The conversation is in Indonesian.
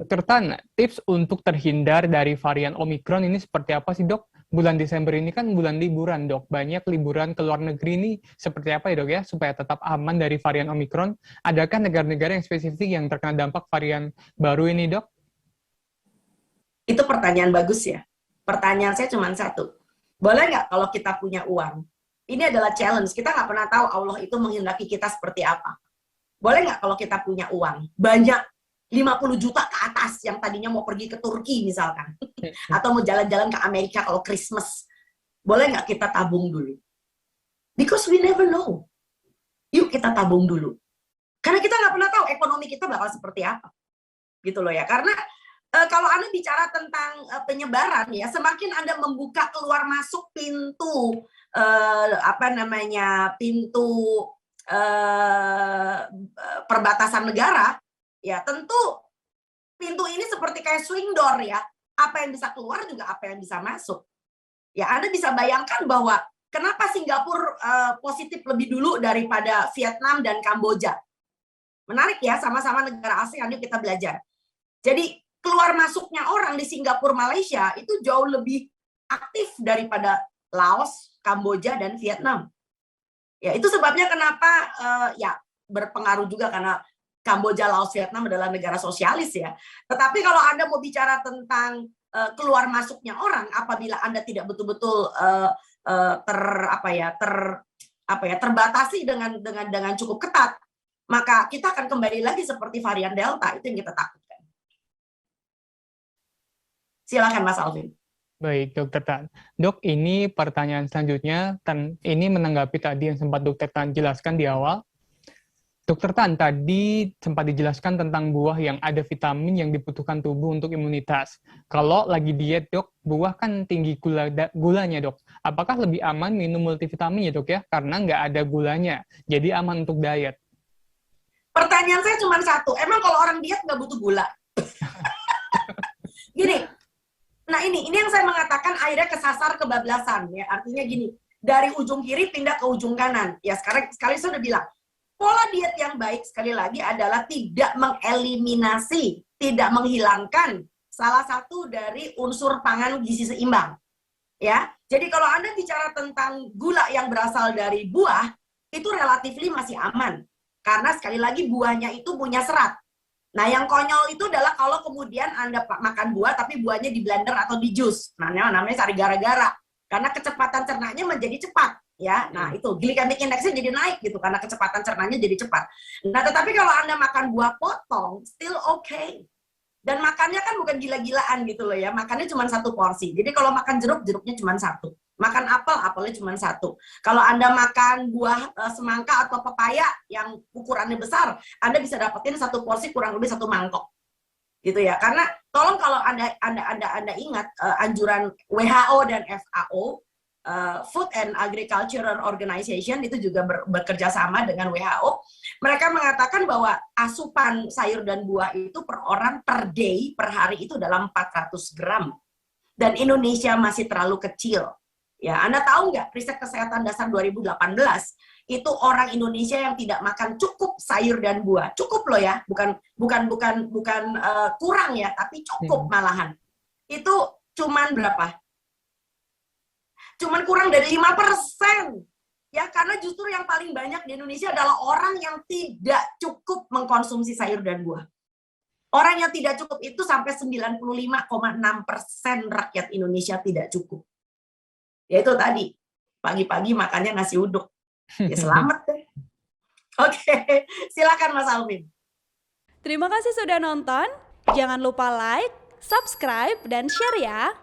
Dr. Tan, tips untuk terhindar dari varian Omikron ini seperti apa sih, Dok? Bulan Desember ini kan bulan liburan, Dok. Banyak liburan ke luar negeri ini seperti apa ya, Dok ya, supaya tetap aman dari varian Omikron? Adakah negara-negara yang spesifik yang terkena dampak varian baru ini, Dok? Itu pertanyaan bagus ya. Pertanyaan saya cuma satu. Boleh nggak kalau kita punya uang? Ini adalah challenge. Kita nggak pernah tahu Allah itu menghendaki kita seperti apa. Boleh nggak kalau kita punya uang? Banyak 50 juta ke atas yang tadinya mau pergi ke Turki misalkan. Atau mau jalan-jalan ke Amerika kalau Christmas. Boleh nggak kita tabung dulu? Because we never know. Yuk kita tabung dulu. Karena kita nggak pernah tahu ekonomi kita bakal seperti apa. Gitu loh ya. Karena kalau Anda bicara tentang penyebaran ya, semakin Anda membuka keluar masuk pintu pintu perbatasan negara, ya tentu pintu ini seperti kayak swing door ya. Apa yang bisa keluar juga apa yang bisa masuk. Ya Anda bisa bayangkan bahwa kenapa Singapura positif lebih dulu daripada Vietnam dan Kamboja. Menarik ya, sama-sama negara ASEAN, yuk kita belajar. Jadi keluar masuknya orang di Singapura, Malaysia itu jauh lebih aktif daripada Laos, Kamboja, dan Vietnam. Ya itu sebabnya kenapa ya berpengaruh juga karena Kamboja, Laos, Vietnam adalah negara sosialis ya. Tetapi kalau Anda mau bicara tentang keluar masuknya orang, apabila Anda tidak betul-betul terbatasi dengan cukup ketat, maka kita akan kembali lagi seperti varian Delta. Itu yang kita takutkan. Silakan Mas Alvin. Baik, Dr. Tan. Dok, ini pertanyaan selanjutnya, ini menanggapi tadi yang sempat Dr. Tan jelaskan di awal. Dr. Tan, tadi sempat dijelaskan tentang buah yang ada vitamin yang dibutuhkan tubuh untuk imunitas. Kalau lagi diet, Dok, buah kan tinggi gulanya, Dok. Apakah lebih aman minum multivitamin ya, Dok, ya? Karena nggak ada gulanya. Jadi aman untuk diet. Pertanyaan saya cuma satu. Emang kalau orang diet nggak butuh gula? Gini, nah ini yang saya mengatakan akhirnya kesasar kebablasan. Ya, artinya gini, dari ujung kiri pindah ke ujung kanan. Ya sekali saya sudah bilang, pola diet yang baik sekali lagi adalah tidak mengeliminasi, tidak menghilangkan salah satu dari unsur pangan gizi seimbang. Ya, jadi kalau Anda bicara tentang gula yang berasal dari buah, itu relatif masih aman. Karena sekali lagi buahnya itu punya serat. Nah, yang konyol itu adalah kalau kemudian Anda makan buah tapi buahnya di blender atau di jus. Namanya cari gara-gara. Karena kecepatan cernanya menjadi cepat. Ya, nah itu glycemic indexnya jadi naik gitu karena kecepatan cernanya jadi cepat. Nah, tetapi kalau Anda makan buah potong, still okay. Dan makannya kan bukan gila-gilaan gitu loh ya. Makannya cuma satu porsi. Jadi kalau makan jeruk, jeruknya cuma satu. Makan apel, apelnya cuma satu. Kalau Anda makan buah semangka atau pepaya yang ukurannya besar, Anda bisa dapetin satu porsi kurang lebih satu mangkok. Gitu ya. Karena tolong kalau Anda ingat anjuran WHO dan FAO, Food and Agriculture Organization itu juga bekerja sama dengan WHO. Mereka mengatakan bahwa asupan sayur dan buah itu per orang per day, per hari itu dalam 400 gram. Dan Indonesia masih terlalu kecil. Ya, Anda tahu nggak, riset kesehatan dasar 2018, itu orang Indonesia yang tidak makan cukup sayur dan buah. Cukup loh ya, bukan kurang ya, tapi cukup malahan. Itu cuman berapa? Cuman kurang dari 5%. Ya, karena justru yang paling banyak di Indonesia adalah orang yang tidak cukup mengkonsumsi sayur dan buah. Orang yang tidak cukup itu sampai 95,6% rakyat Indonesia tidak cukup. Ya itu tadi, pagi-pagi makannya nasi uduk. Ya selamat deh. Oke, silakan Mas Alvin. Terima kasih sudah nonton. Jangan lupa like, subscribe, dan share ya.